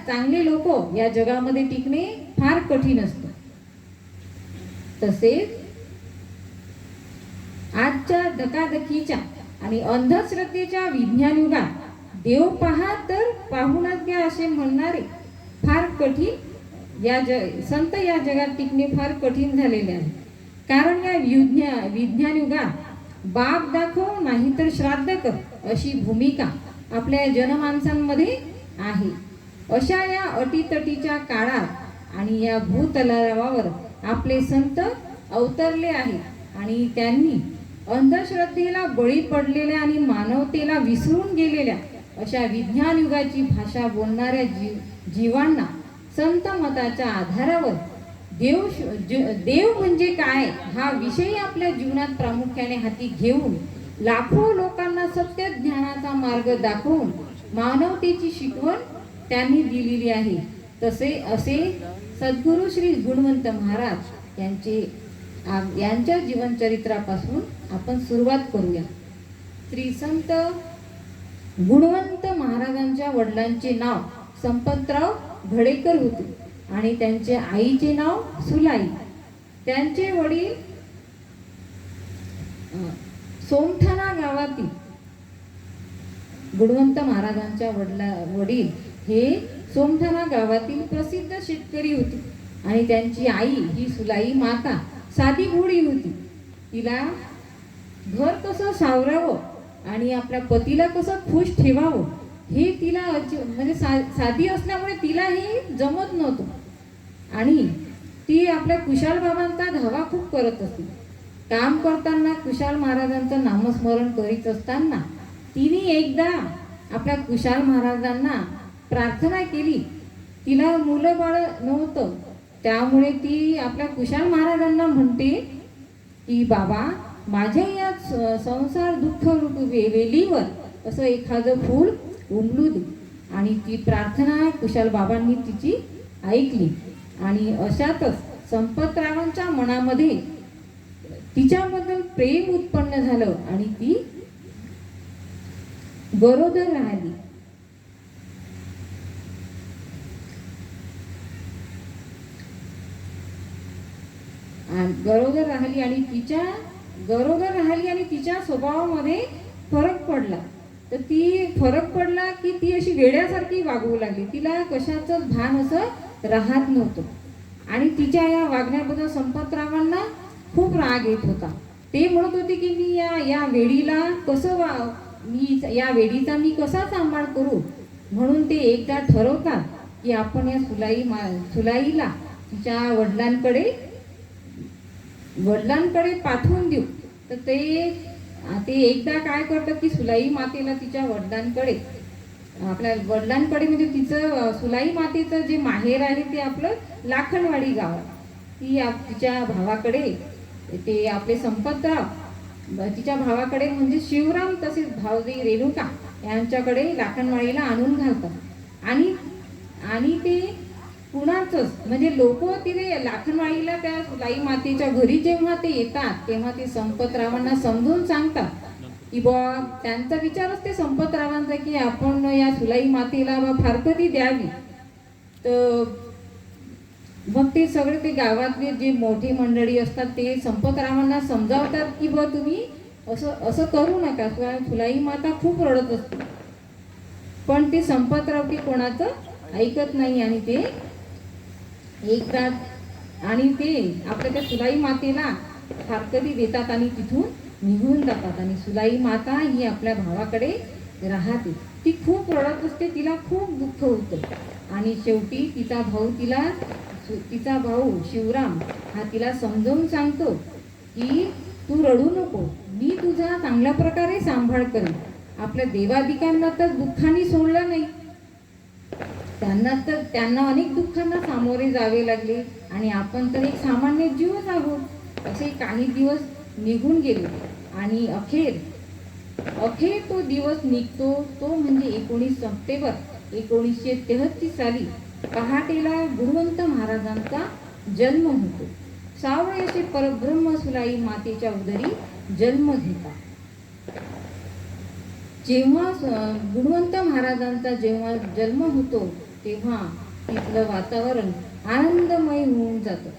चांगले लोक या जगामध्ये टिकणे फार कठीण असतं. तसेच आजच्या धकाधकीच्या आणि अंधश्रद्धेच्या विज्ञान युगात देव पहा तर पाहूनच घ्या असे म्हणणारे फार कठीण संत या जगात टिकणे फार कठीण झालेले आहे. कारण या विज्ञान युगात बाप दाखव नाही तर श्राद्ध कर अशी भूमिका आपल्या जनमानसांमध्ये आहे. अशा या अटीतटीच्या काळात आणि या भूतलावर आपले संत अवतरले आहेत आणि त्यांनी अंधश्रद्धेला बळी पडलेल्या आणि मानवतेला विसरून गेलेल्या अशा विज्ञान युगाची भाषा बोलणाऱ्या जीवांना संत मताच्या आधारावर देव म्हणजे काय हा विषय आपल्या जीवनात प्रामुख्याने हाती घेऊन लाखो लोकांना सत्य ज्ञानाचा मार्ग दाखवून मानवतेची शिकवण त्यांनी दिलेली आहे. असे सद्गुरू श्री गुणवंत महाराज यांच्या जीवनचरित्रापासून आपण सुरुवात करूया. श्री संत गुणवंत महाराजांच्या वडिलांचे नाव संपतराव घडेकर होते आणि त्यांच्या आईचे नाव सुलाई. त्यांचे वडील सोमठाणा गावातील गुणवंत महाराजांच्या वडील हे सोमठाणा गावातील प्रसिद्ध शेतकरी होते आणि त्यांची आई ही सुलाई माता साधी भोळी होती. तिला घर कसं सावरावं आणि आपल्या पतीला कसं खुश ठेवावं हे तिला म्हणजे साधी असल्यामुळे तिला हे जमत नव्हतं आणि ती आपल्या कुशाल बाबांचा धावा खूप करत असते. काम करताना कुशाल महाराजांचं नामस्मरण करीत असताना तिने एकदा आपल्या कुशाल महाराजांना प्रार्थना केली. तिला मुलं बाळ नव्हतं, त्यामुळे ती आपल्या कुशाल महाराजांना म्हणते की बाबा माझ्या या संसार दुःख वेलीवर असं एखादं फूल उमलू दे. आणि ती प्रार्थना कुशाल बाबांनी तिची ऐकली आणि अशातच संपतरावांच्या मनामध्ये तिच्याबद्दल प्रेम उत्पन्न झालं आणि ती गरोदर राहिली. गरोदर राहिली आणि तिच्या स्वभावामध्ये फरक पडला. तर फरक पडला की ती अशी वेड्यासारखी वागवू लागली. तिला कशाचं भान असं राहत नव्हतं आणि तिच्या या वागण्याबद्दल संपतरावांना खूप राग येत होता. ते म्हणत होते की मी या वेडीला या वेडीचा मी कसा सांभाळ करू. म्हणून ते एकदा ठरवतात की आपण या सुलाईला तिच्या वडिलांकडे पाठवून देऊ. तर ते एकदा काय करतात की सुलाई मातेला तिच्या आपल्या वडिलांकडे म्हणजे तिचं सुलाई मातेचं जे माहेर आहे ते आपलं लाखनवाडी गावात. ती तिच्या भावाकडे ते आपले संपतराव तिच्या भावाकडे म्हणजे शिवराम तसेच भावजाई रेणुका यांच्याकडे लाखनवाडीला आणून घालतात आणि ते कुणाचंच म्हणजे लोक तिथे लाखनवाडीला त्या सुलाई मातेच्या घरी जेव्हा ते येतात तेव्हा ते संपतरावांना समजून सांगतात की बा त्यांचा विचार असते संपतरावांचा की आपण या सुलाई मातेला फारकती द्यावी. तर मग ते सगळे ते गावातले जे मोठी मंडळी असतात ते संपतरावांना समजावतात की बा तुम्ही असं करू नका. सुलाई माता खूप रडत असते पण ते संपतराव की कोणाचं ऐकत नाही आणि ते ऐकतात आणि ते आपल्या त्या सुलाई मातेला फारकती देतात आणि तिथून निघून जातात. आणि सुलाई माता ही आपल्या भावाकडे राहते. ती खूप रडत असते, तिला खूप दुःख होतं आणि शेवटी तिचा भाऊ शिवराम हा तिला समजावून सांगतो की तू रडू नको, मी तुझा चांगल्या प्रकारे सांभाळ करेन. आपल्या देवादिकांना तर दुःखाने सोडलं नाही, त्यांना अनेक दुःखांना सामोरे जावे लागले आणि आपण तर एक सामान्य जीवच आहोत. असे काही दिवस निघून गेले आणि अखेर तो दिवस निघतो. तो म्हणजे 19 सप्टेंबर 1933 साली पहाटेला गुणवंत महाराजांचा जन्म होतो. सावळे असे परब्रह्म सुलाई मातेच्या उदरी जन्म घेतात. जेव्हा गुणवंत महाराजांचा जेव्हा जन्म होतो तेव्हा तिथलं वातावरण आनंदमय होऊन जातं.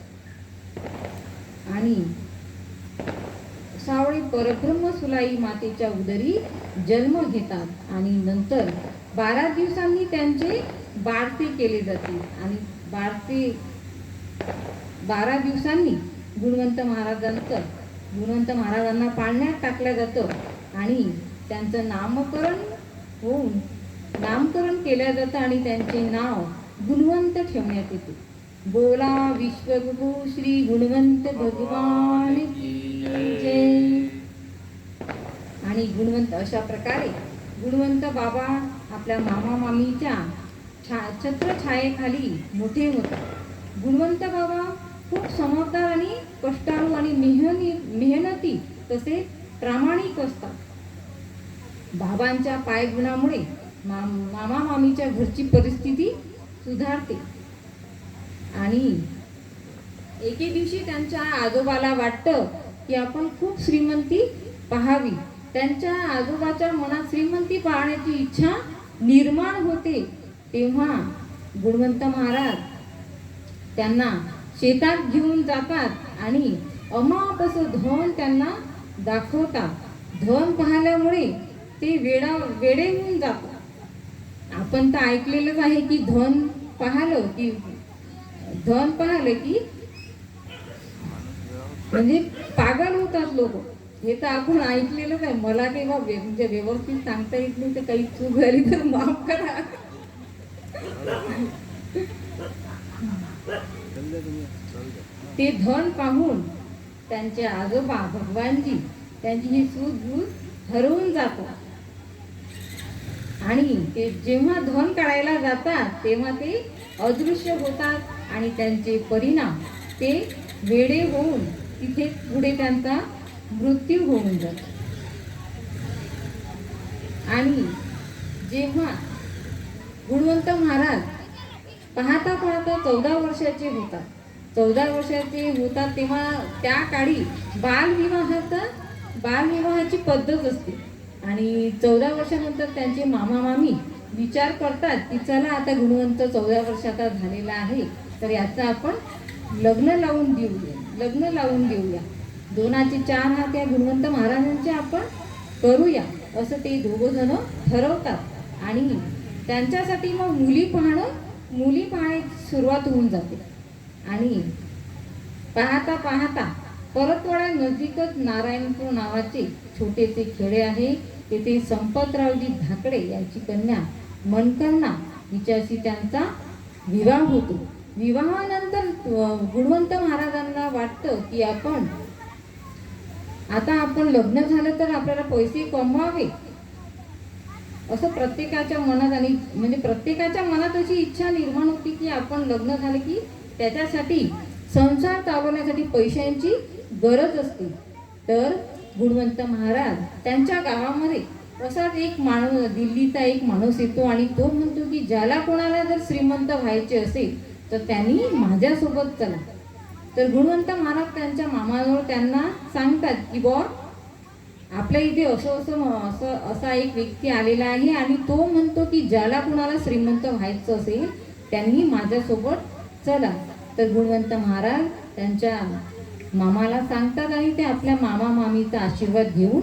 आणि सावळे परब्रह्म सुलाई मातेच्या उदरी जन्म घेतात आणि नंतर 12 दिवसांनी त्यांचे बाळते केले जाते. आणि बाळते 12 दिवसांनी गुणवंत महाराजांना पाळण्यात टाकलं जातं आणि त्यांचं नामकरण केलं जातं आणि त्यांचे नाव गुणवंत ठेवण्यात येते. बोला विश्वगुरु श्री गुणवंत भगवान की जय. आणि गुणवंत अशा प्रकारे गुणवंत बाबा आपल्या मामा मामीच्या छत्रछायेखाली मोठे होतात. गुणवंत बाबा खूप समजदार आणि कष्टाळू आणि मेहनती तसेच प्रामाणिक असतात. बाबांच्या पायगुणामुळे मामा मामीच्या घरची परिस्थिती सुधारते. आणि एके दिवशी त्यांच्या आजोबाला वाटतं की आपण खूप श्रीमंती पाहावी. त्यांच्या आजोबाच्या मनात श्रीमंती पाहण्याची इच्छा निर्माण होते. तेव्हा गुणवंत महाराज त्यांना शेतात घेऊन जातात आणि अमाप असं धन त्यांना दाखवतात. धन पाहिल्यामुळे ते वेडे होऊन जातात. आपण तर ऐकलेलंच आहे की धन पाहिलं की म्हणजे पागल होतात लोक. हे तर आपण ऐकलेलंच आहे. मला काही म्हणजे व्यवस्थित सांगता येत नाही, तर काही चूक झाली तर माफ करा. ते धन पाहून त्यांचे आजोबा भगवानजी त्यांची ही सूझबूझ हरवून जातात. आणि ते जेव्हा धन काढायला जातात तेव्हा ते अदृश्य होतात आणि त्यांचे परिणाम ते वेडे होऊन तिथे पुढे त्यांचा मृत्यू होऊन जातो. आणि जेव्हा गुणवंत महाराज पाहता 14 वर्षाचे होतात. 14 वर्षाचे होतात तेव्हा त्या काळी बालविवाहाची पद्धत असते. आणि 14 वर्षानंतर त्यांचे मामा मामी विचार करतात की चला आता गुणवंत 14 वर्षाचा झालेला आहे, तर याचं आपण लग्न लावून देऊया. 2चे 4 हात या गुणवंत महाराजांचे आपण करूया असं ते दोघं जण ठरवतात. आणि त्यांच्यासाठी मग मुली पाहण्याची सुरुवात होऊन जाते. आणि पाहता परतवाडा नजीकच नारायणपूर नावाचे छोटेसे खेडे आहे. तेथे संपतरावजी धाकडे यांची कन्या मनकर्णा हिच्याशी त्यांचा विवाह होतो. विवाहानंतर गुणवंत महाराजांना वाटतं की आपण लग्न झालं तर आपल्याला पैसे कमवावे असं प्रत्येकाच्या मनात अशी इच्छा निर्माण होती की आपण लग्न झाले की त्याच्यासाठी संसार चालवण्यासाठी पैशांची गरज असते. तर गुणवंत महाराज त्यांच्या गावामध्ये असाच एक माणूस, दिल्लीचा एक माणूस येतो आणि तो म्हणतो की ज्याला कोणाला जर श्रीमंत व्हायचे असेल तर त्यांनी माझ्यासोबत चला. तर गुणवंत महाराज त्यांच्या मामाजवळ त्यांना सांगतात की आपल्या इथे असा एक व्यक्ती आलेला आहे आणि तो म्हणतो की ज्याला कोणाला श्रीमंत व्हायचं असेल त्यांनी माझ्यासोबत चला. तर गुणवंत महाराज त्यांच्या मामाला सांगतात आणि ते आपल्या मामा मामीचा आशीर्वाद घेऊन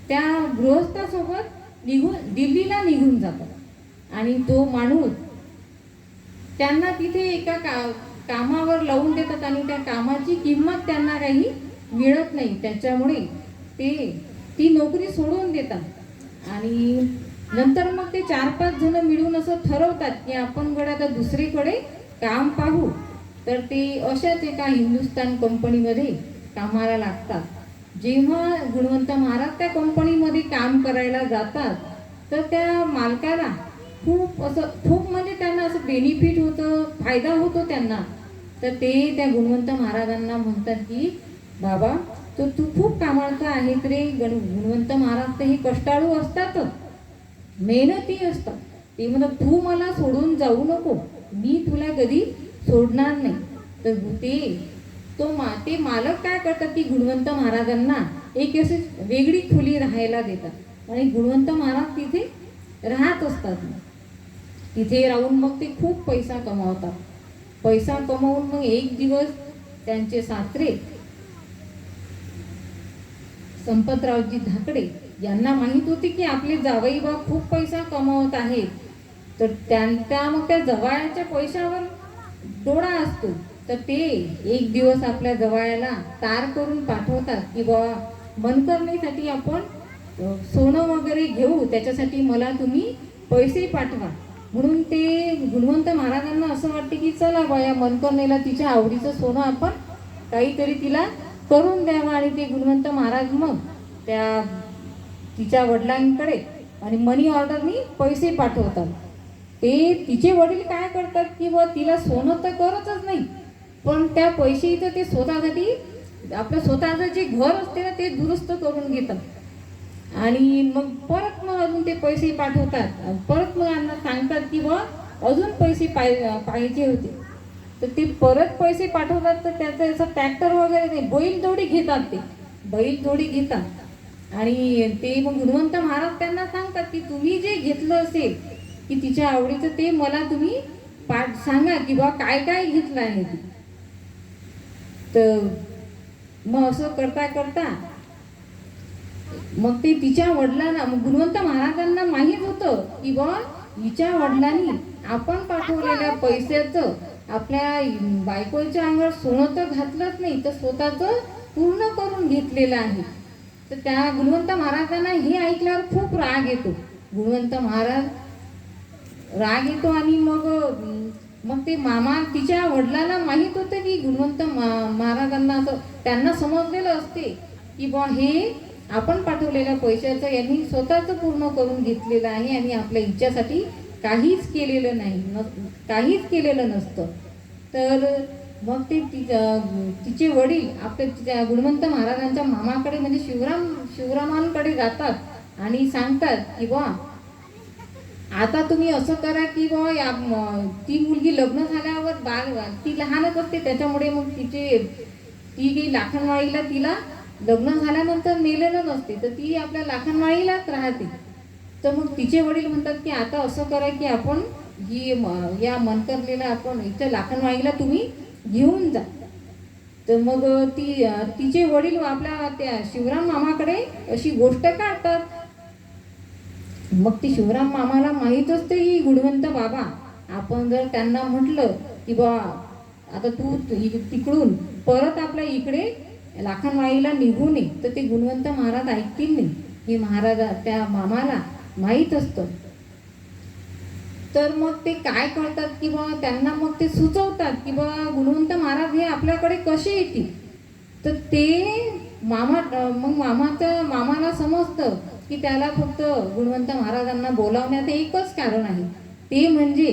त्या गृहस्थासोबत दिल्लीला निघून जातात. आणि तो माणूस त्यांना तिथे एका कामावर लावून देतात आणि त्या कामाची किंमत त्यांना काही मिळत नाही. त्याच्यामुळे ती नोकरी सोडून देतात. आणि नंतर मग ते 4-5 जण मिळून असं ठरवतात की आपण गड्या आता दुसरीकडे काम पाहू. तर ते अशाच एका हिंदुस्तान कंपनीमध्ये कामाला लागतात. जेव्हा गुणवंत महाराज त्या कंपनीमध्ये काम करायला जातात तर त्या मालकाला खूप म्हणजे त्यांना असं बेनिफिट होतं, फायदा होतो त्यांना. तर ते त्या गुणवंत महाराजांना म्हणतात की बाबा तू खूप कामाचा आहेस रे. गुणवंत महाराज तर हे कष्टाळू असतातच, मेहनती असतात. ते म्हणतात तू मला सोडून जाऊ नको, मी तुला कधी सोडणार नाही. तर ते मालक काय करतात की गुणवंत महाराजांना एक अशी वेगळी खोली राहायला देतात आणि गुणवंत महाराज तिथे राहत असतात. तिथे राहून मग ते खूप पैसा कमावतात. पैसा कमवून मग एक दिवस त्यांचे सासरे संपतरावजी धाकडे यांना माहित होते की आपले जावई बा खूप पैसा कमवत आहेत. तर त्या मग त्या जवायाच्या पैशावर डोळा असतो. तर ते एक दिवस आपल्या जवायाला तार करून पाठवतात की बा मनकरणीसाठी आपण सोनं वगैरे घेऊ, त्याच्यासाठी मला तुम्ही पैसे पाठवा. म्हणून ते गुणवंत महाराजांना असं वाटते की चला बा या मनकरणीला तिच्या आवडीचं सोनं आपण काहीतरी तिला करून द्यावं. आणि ते गुणवंत महाराज मग त्या तिच्या वडिलांकडे आणि मनी ऑर्डरनी पैसे पाठवतात. ते तिचे वडील काय करतात की बा तिला सोनं तर करतच नाही, पण त्या पैशाचं ते स्वतःसाठी आपलं स्वतःचं जे घर असते ना ते दुरुस्त करून घेतात. आणि मग परत मग अजून ते पैसे पाठवतात. परत मग यांना सांगतात की बा अजून पैसे पाहिजे होते. तर ते परत पैसे पाठवतात. तर त्याचं असं ट्रॅक्टर वगैरे नाही, बैलजोडी घेतात. ते बैलजोडी घेतात आणि ते मग गुणवंत महाराज त्यांना सांगतात की तुम्ही जे घेतलं असेल की तिच्या आवडीचं ते मला तुम्ही सांगा की बा काय काय घेतलं आहे ते. तर मग असं करता करता मग ते तिच्या वडिलांना गुणवंत महाराजांना माहीत होतं की बा हिच्या वडिलांनी आपण पाठवलेल्या पैशाचं आपल्या बायकोच्या अंगावर सोनं तर घातलंच नाही, तर स्वतःचं पूर्ण करून घेतलेलं आहे. तर त्या गुणवंत महाराजांना हे ऐकल्यावर खूप राग येतो. गुणवंत महाराज राग येतो आणि मग ते मामा तिच्या वडिलांना माहीत होतं की गुणवंत महाराजांना असं त्यांना समजलेलं असते की बा हे आपण पाठवलेल्या पैशाचं यांनी स्वतःचं पूर्ण करून घेतलेलं आहे आणि आपल्या इच्छासाठी काहीच केलेलं नाही, काहीच केलेलं नसतं. तर मग ते तिचे वडील आपल्या गुणवंत महाराजांच्या मामाकडे म्हणजे शिवरामांकडे जातात आणि सांगतात की बा आता तुम्ही असं करा की बा ती मुलगी लग्न झाल्यावर ती लहानच असते, त्याच्यामुळे मग ती काही लाखनवाळीला तिला लग्न झाल्यानंतर नेलेलं नसते, तर ती आपल्या लाखनवाळीलाच राहते. तर मग तिचे वडील म्हणतात की आता असं करा की आपण या मनकरलेला आपण इथं लाखनवाळीला तुम्ही घेऊन जा. तर मग तिचे वडील आपल्या त्या शिवराम मामाकडे अशी गोष्ट काढतात. मग ती शिवराम मामाला माहीत असते की गुणवंत बाबा आपण जर त्यांना म्हटलं की बा आता तू तिकडून परत आपल्या इकडे लाखनवाळीला निघू नये, तर ते गुणवंत महाराज ऐकतील नाही, हे महाराज त्या मामाला माहीत असतं. तर मग ते काय करतात की बा त्यांना मग ते सुचवतात की बा गुणवंत महाराज हे आपल्याकडे कसे येतील. तर ते मामाला समजतं की त्याला फक्त गुणवंत महाराजांना बोलावण्यात एकच कारण आहे, ते म्हणजे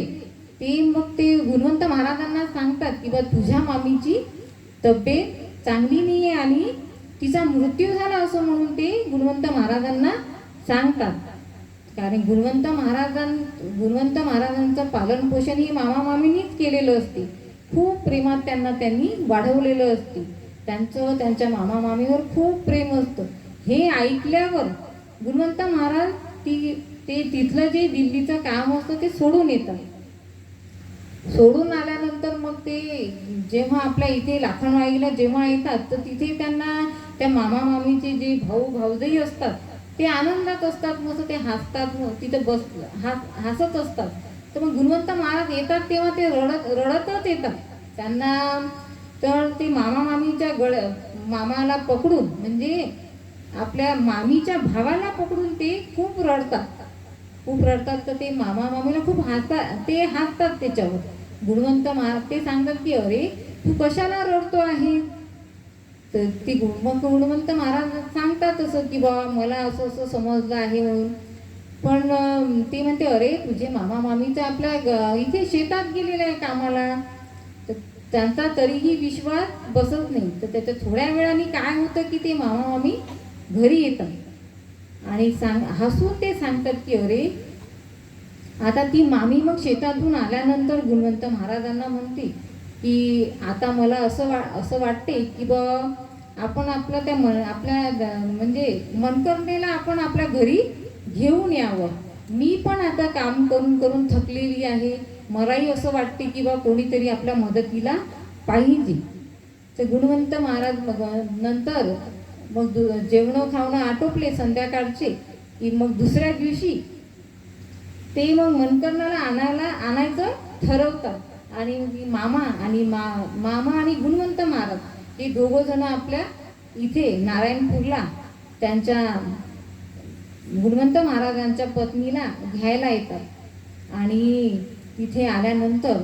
मग ते गुणवंत महाराजांना सांगतात की बा तुझ्या मामीची तब्येत चांगली नाही आहे आणि तिचा मृत्यू झाला असं म्हणून ते गुणवंत महाराजांना सांगतात. कारण गुणवंत महाराजांचं पालन पोषण ही मामा मामीनीच केलेलं असते. खूप प्रेमात त्यांनी वाढवलेलं असते. त्यांच्या मामा मामीवर खूप प्रेम असतं. हे ऐकल्यावर गुणवंत महाराज ते तिथलं जे दिल्लीचं काम असतं ते सोडून येतात. सोडून आल्यानंतर मग ते जेव्हा आपल्या इथे लाखनवाळीला जेव्हा येतात तर तिथे त्यांना त्या मामा मामीचे जे भाऊ भाऊजही असतात ते आनंदात असतात, मस्त ते हसतात, तिथे हसत असतात. तर मग गुणवंत महाराज येतात तेव्हा ते रडतच येतात. त्यांना तर ते मामा मामीच्या मामाला पकडून म्हणजे आपल्या मामीच्या भावाला पकडून ते खूप रडतात. तर ते मामा मामीला खूप हसतात त्याच्यावर. गुणवंत महाराज ते सांगतात की अरे तू कशाला रडतो आहे. तर ती गुणवंत महाराज सांगतात असं की बा मला असं समजलं आहे म्हणून. पण ते म्हणते अरे तुझे मामा मामीचं आपल्या इथे शेतात गेलेलं आहे कामाला. तर त्यांचा तरीही विश्वास बसत नाही. तर त्याच्या थोड्या वेळाने काय होतं की ते मामा मामी घरी येतात आणि हसून ते सांगतात की अरे आता ती मामी मग शेतातून आल्यानंतर गुणवंत महाराजांना म्हणते की आता मला असं वाटते की बा आपण आपल्या म्हणजे मनकरणीला आपण आपल्या घरी घेऊन यावं. मी पण आता काम करून करून थकलेली आहे, मलाही असं वाटते की बा कोणीतरी आपल्या मदतीला पाहिजे. तर गुणवंत महाराज मग नंतर मग जेवणं खावणं आटोपले संध्याकाळचे की मग दुसऱ्या दिवशी ते मग मनकर्णाला आणायचं ठरवतात. आणि मामा आणि मामा आणि गुणवंत महाराज हे दोघं जण आपल्या इथे नारायणपूरला त्यांच्या गुणवंत महाराजांच्या पत्नीला घ्यायला येतात. आणि तिथे आल्यानंतर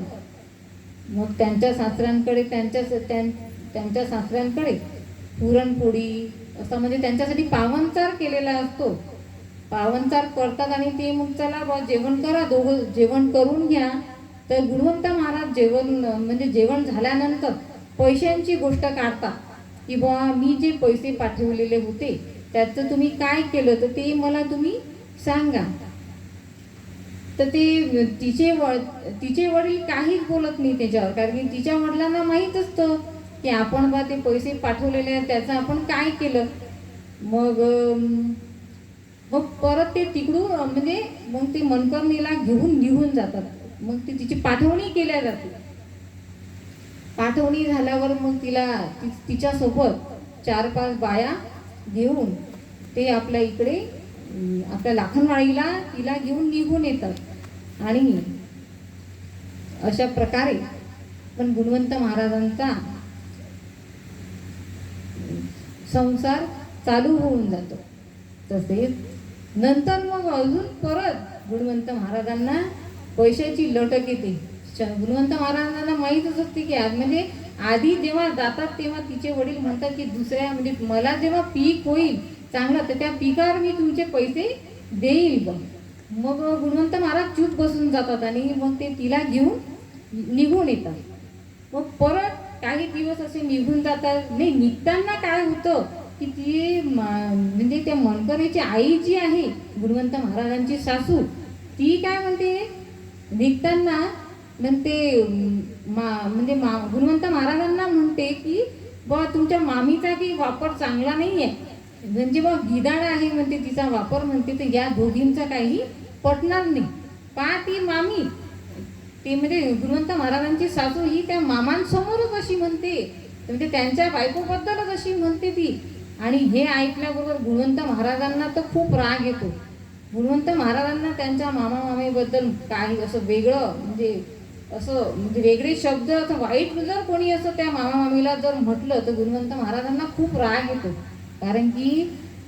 मग त्यांच्या सासऱ्यांकडे त्यांच्या सासऱ्यांकडे पुरणपोळी असं म्हणजे त्यांच्यासाठी पावनचार केलेला असतो. पावनचार करतात आणि ते मग चला बा जेवण करा, दोघं जेवण करून घ्या. तर गुणवंत महाराज जेवण झाल्यानंतर पैशांची गोष्ट काढतात की बा मी जे पैसे पाठवलेले होते त्याचं तुम्ही काय केलं तर ते मला तुम्ही सांगा. तर ते तिचे वडील काहीच बोलत नाही त्याच्यावर, कारण की तिच्या वडिलांना माहीत असतं की आपण बा ते पैसे पाठवलेले आहेत त्याचं आपण काय केलं. मग परत ते तिकडून मग ते मनकर्णीला घेऊन निघून जातात. मग ती तिची पाठवणी केल्या जाते. पाठवणी झाल्यावर मग तिच्यासोबत 4-5 बाया घेऊन ते आपल्या इकडे आपल्या लाखनवाडीला तिला घेऊन निघून येतात. आणि अशा प्रकारे पण गुणवंत महाराजांचा संसार चालू होऊन जातो. तसेच नंतर मग अजून परत गुणवंत महाराजांना पैशाची लटक येते. गुणवंत महाराजांना माहीतच असते की आधी जेव्हा जातात तेव्हा तिचे वडील म्हणतात की दुसऱ्या मला जेव्हा पीक होईल चांगलं तर त्या पिकावर मी तुमचे पैसे देईल बघ. मग गुणवंत महाराज चूप बसून जातात आणि मग ते तिला घेऊन निघून येतात. मग परत काही दिवस असे निघून जातात. नाही, निघताना काय होतं की ती त्या मनकरीची आई जी आहे गुणवंत महाराजांची सासू, ती काय म्हणते निघताना म्हणते गुणवंत महाराजांना म्हणते की बा तुमच्या मामीचा काही वापर चांगला नाही आहे, बा गिदाड आहे म्हणते तिचा वापर, म्हणते तर या दोघींचा काही पटणार नाही. ती मामी ते गुणवंत महाराजांची सासू ही त्या मामांसमोरच अशी म्हणते, त्यांच्या बायकोबद्दलच अशी म्हणते ती. आणि हे ऐकल्याबरोबर गुणवंत महाराजांना तर खूप राग येतो. गुणवंत महाराजांना त्यांच्या मामामामीबद्दल काही असं वेगळं वेगळे शब्द असं वाईट जर कोणी असं त्या मामामामीला जर म्हटलं तर गुणवंत महाराजांना खूप राग येतो. कारण की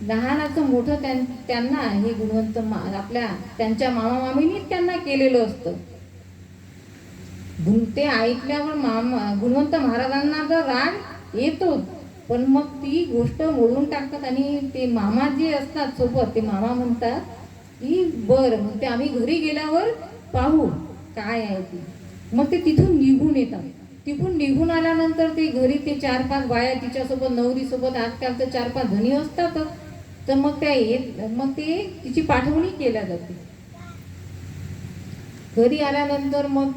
लहानाचं मोठं त्यांना हे गुणवंत त्यांच्या मामामामीनीच त्यांना केलेलं असतं. ते ऐकल्यावर गुणवंत महाराजांना तर राग येतो, पण मग ती गोष्ट मोडून टाकतात. आणि ते मामा जे असतात सोबत ते मामा म्हणतात की बरं मग ते आम्ही घरी गेल्यावर पाहू काय आहे ती. मग ते तिथून निघून येतात. तिथून निघून आल्यानंतर ते घरी ते 4-5 बाया तिच्यासोबत नवरीसोबत आजकाल तर 4-5 धनी असतातच. तर मग ते तिची पाठवणी केल्या जाते. घरी आल्यानंतर मग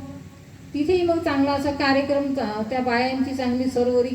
तिथेही मग चांगला असा कार्यक्रम त्या बायांची चांगली सरवरी